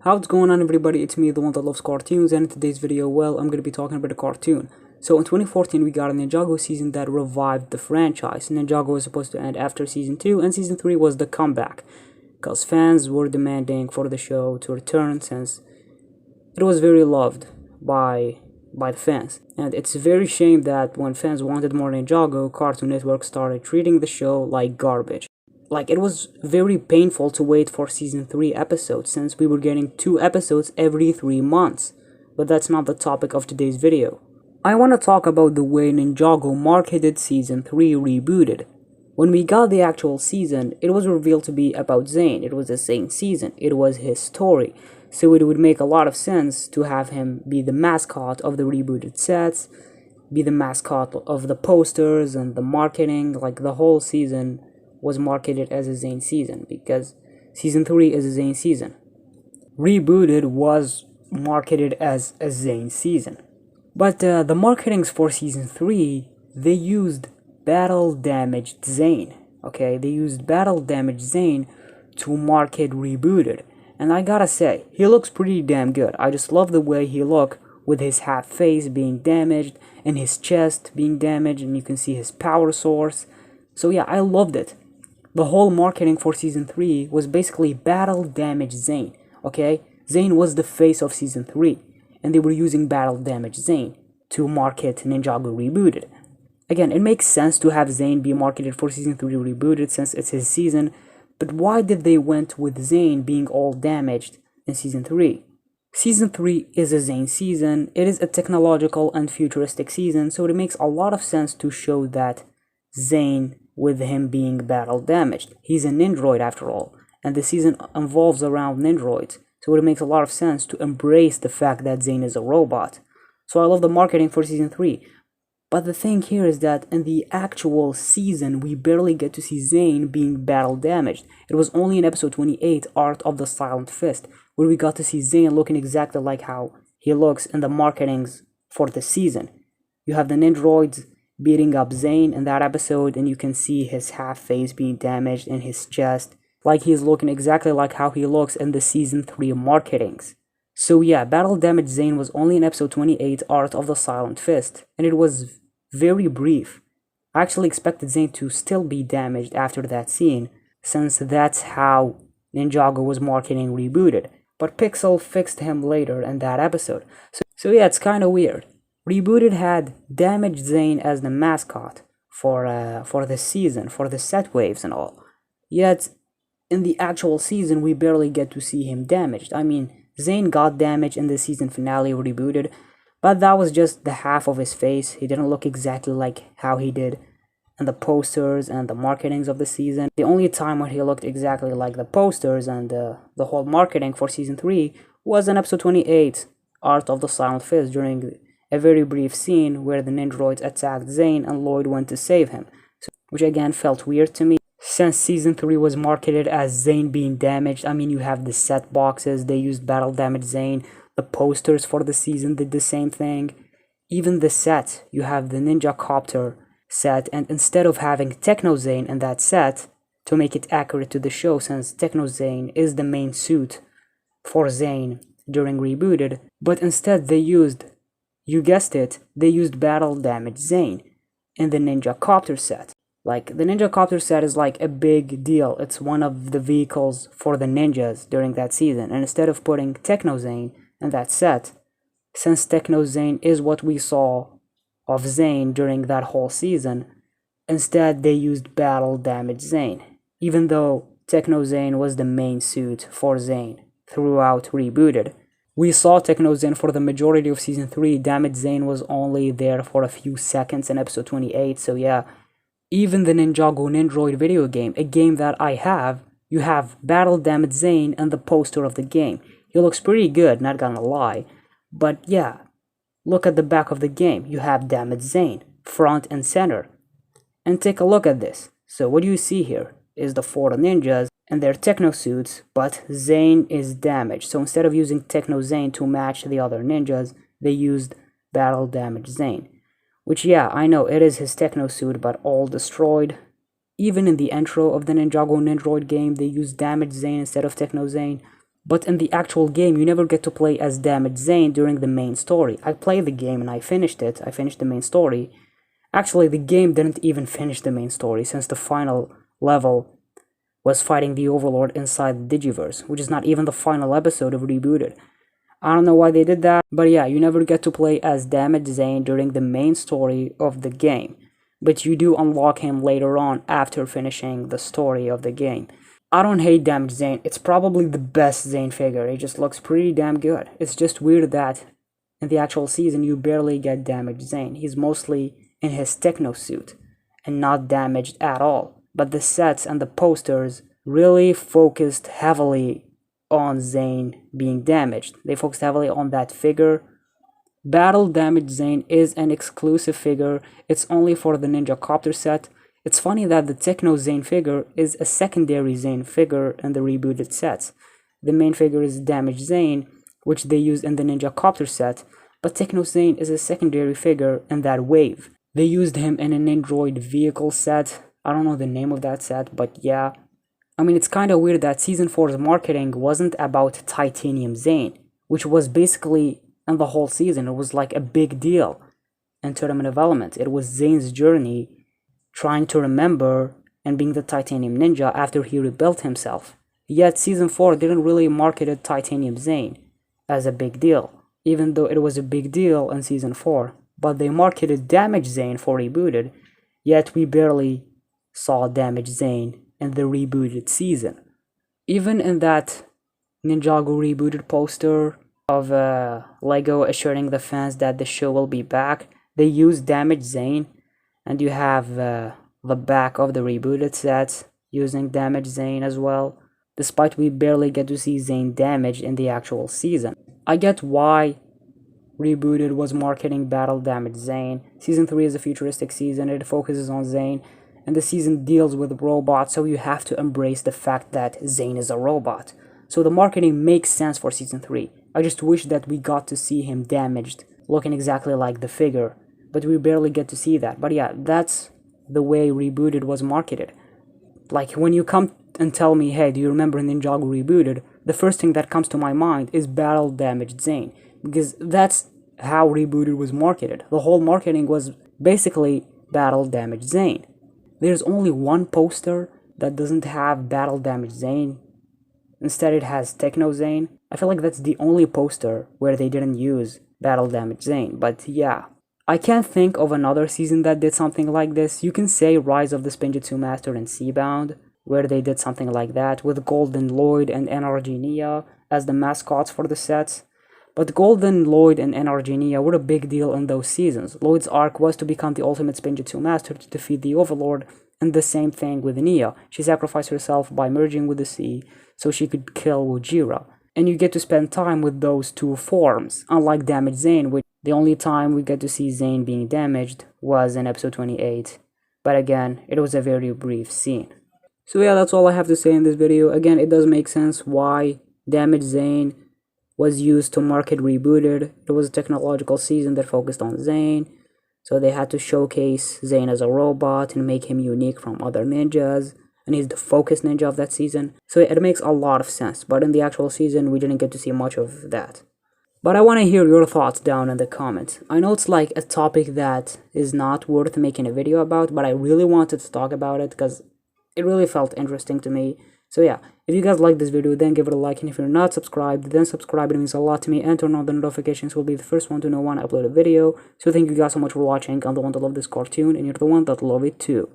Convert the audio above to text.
How's going on, everybody? It's me, the one that loves cartoons, and in today's video, well, I'm going to be talking about a cartoon. So in 2014 we got a Ninjago season that revived the franchise. Ninjago was supposed to end after season 2, and season 3 was the comeback, because fans were demanding for the show to return since it was very loved by the fans. And it's a very shame that when fans wanted more Ninjago, Cartoon Network started treating the show like garbage. Like, it was very painful to wait for season 3 episodes since we were getting 2 episodes every 3 months. But that's not the topic of today's video. I want to talk about the way Ninjago marketed season 3 Rebooted. When we got the actual season, it was revealed to be about Zane. It was a Zane season. It was his story. So it would make a lot of sense to have him be the mascot of the rebooted sets, be the mascot of the posters and the marketing. Like, the whole season was marketed as a Zane season because season 3 is a Zane season. Rebooted was marketed as a Zane season. But the marketings for season 3, they used battle damaged Zane. Okay, they used battle damaged Zane to market Rebooted. And I gotta say, he looks pretty damn good. I just love the way he looked with his half face being damaged and his chest being damaged, and you can see his power source. So yeah, I loved it. The whole marketing for season 3 was basically battle damage Zane, okay? Zane was the face of season 3, and they were using battle damage Zane to market Ninjago Rebooted. Again, it makes sense to have Zane be marketed for season 3 Rebooted since it's his season, but why did they went with Zane being all damaged in season 3? Season 3 is a Zane season. It is a technological and futuristic season, so it makes a lot of sense to show that Zane with him being battle damaged. He's an android after all, and the season involves around androids, so it makes a lot of sense to embrace the fact that Zane is a robot. So I love the marketing for season 3. But the thing here is that in the actual season, we barely get to see Zane being battle damaged. It was only in episode 28, Art of the Silent Fist, where we got to see Zane looking exactly like how he looks in the marketings for the season. You have the androids beating up Zane in that episode, and you can see his half face being damaged in his chest, like he's looking exactly like how he looks in the season 3 marketings. So yeah, battle damage Zane was only in episode 28, Art of the Silent Fist, and it was very brief. I actually expected Zane to still be damaged after that scene, since that's how Ninjago was marketing Rebooted, but Pixel fixed him later in that episode. So yeah, it's kinda weird. Rebooted had damaged Zane as the mascot for the season, for the set waves and all. Yet, in the actual season, we barely get to see him damaged. I mean, Zane got damaged in the season finale Rebooted, but that was just the half of his face. He didn't look exactly like how he did in the posters and the marketings of the season. The only time when he looked exactly like the posters and the whole marketing for season 3 was in episode 28, Art of the Silent Fist, during a very brief scene where the Nindroids attacked Zane and Lloyd went to save him, which again felt weird to me. Since season 3 was marketed as Zane being damaged, I mean, you have the set boxes, they used battle damage Zane, the posters for the season did the same thing. Even the set, you have the Ninja Copter set, and instead of having Techno Zane in that set, to make it accurate to the show, since Techno Zane is the main suit for Zane during Rebooted, but instead they used, you guessed it, they used battle damage Zane in the Ninja Copter set. Like, the Ninja Copter set is like a big deal. It's one of the vehicles for the ninjas during that season. And instead of putting Techno Zane in that set, since Techno Zane is what we saw of Zane during that whole season, instead they used battle damage Zane. Even though Techno Zane was the main suit for Zane throughout Rebooted. We saw Techno Zane for the majority of season 3. Damage Zane was only there for a few seconds in episode 28, so yeah. Even the Ninjago Nindroid video game, a game that I have, you have battle damage Zane and the poster of the game. He looks pretty good, not gonna lie. But yeah, look at the back of the game. You have damage Zane, front and center. And take a look at this. So what do you see here is the 4 ninjas and their techno suits, but Zane is damaged. So instead of using Techno Zane to match the other ninjas, they used battle damage Zane. Which, yeah, I know it is his techno suit, but all destroyed. Even in the intro of the Ninjago Nindroid game, they used damage Zane instead of Techno Zane. But in the actual game, you never get to play as damaged Zane during the main story. I played the game and I finished it. I finished the main story. Actually, the game didn't even finish the main story, since the final level was fighting the Overlord inside the Digiverse, which is not even the final episode of Rebooted. I don't know why they did that, but yeah, you never get to play as damaged Zane during the main story of the game. But you do unlock him later on after finishing the story of the game. I don't hate damaged Zane. It's probably the best Zane figure. It just looks pretty damn good. It's just weird that in the actual season you barely get damaged Zane. He's mostly in his techno suit and not damaged at all. But the sets and the posters really focused heavily on Zane being damaged. They focused heavily on that figure. Battle Damaged Zane is an exclusive figure. It's only for the Ninja Copter set. It's funny that the Techno Zane figure is a secondary Zane figure in the rebooted sets. The main figure is Damaged Zane, which they used in the Ninja Copter set, but Techno Zane is a secondary figure in that wave. They used him in an Android vehicle set. I don't know the name of that set, but yeah. I mean, it's kinda weird that Season 4's marketing wasn't about Titanium Zane, which was basically in the whole season. It was like a big deal in Tournament of Elements. It was Zane's journey trying to remember and being the Titanium Ninja after he rebuilt himself. Yet Season 4 didn't really market Titanium Zane as a big deal, even though it was a big deal in Season 4. But they marketed Damaged Zane for Rebooted, yet we barely saw Damaged Zane in the rebooted season. Even in that Ninjago rebooted poster of Lego assuring the fans that the show will be back, they used Damaged Zane, and you have the back of the rebooted sets using Damaged Zane as well, despite we barely get to see Zane damaged in the actual season. I get why Rebooted was marketing Battle Damaged Zane. Season 3 is a futuristic season, it focuses on Zane, and the season deals with robots, so you have to embrace the fact that Zane is a robot. So the marketing makes sense for Season 3. I just wish that we got to see him damaged, looking exactly like the figure, but we barely get to see that. But yeah, that's the way Rebooted was marketed. Like, when you come and tell me, hey, do you remember Ninjago Rebooted, the first thing that comes to my mind is Battle Damaged Zane, because that's how Rebooted was marketed. The whole marketing was basically Battle Damaged Zane. There's only one poster that doesn't have Battle Damaged Zane. Instead, it has Techno Zane. I feel like that's the only poster where they didn't use Battle Damaged Zane. But yeah, I can't think of another season that did something like this. You can say Rise of the Spinjitzu Master and Seabound, where they did something like that, with Golden Lloyd and NRG Nia as the mascots for the sets. But Golden, Lloyd, and NRG Nia were a big deal in those seasons. Lloyd's arc was to become the ultimate Spinjitzu Master to defeat the Overlord, and the same thing with Nia. She sacrificed herself by merging with the sea so she could kill Wojira. And you get to spend time with those two forms, unlike Damaged Zane, which the only time we get to see Zane being damaged was in episode 28. But again, it was a very brief scene. So yeah, that's all I have to say in this video. Again, it does make sense why Damaged Zane was used to market Rebooted. It was a technological season that focused on Zane, so they had to showcase Zane as a robot and make him unique from other ninjas, and he's the focus ninja of that season, so it makes a lot of sense. But in the actual season, we didn't get to see much of that. But I want to hear your thoughts down in the comments. I know it's like a topic that is not worth making a video about, but I really wanted to talk about it because it really felt interesting to me. So yeah, if you guys like this video, then give it a like, and if you're not subscribed, then subscribe. It means a lot to me, and turn on the notifications. Will be the first one to know when I upload a video. So thank you guys so much for watching. I'm the one that love this cartoon, and you're the one that love it too.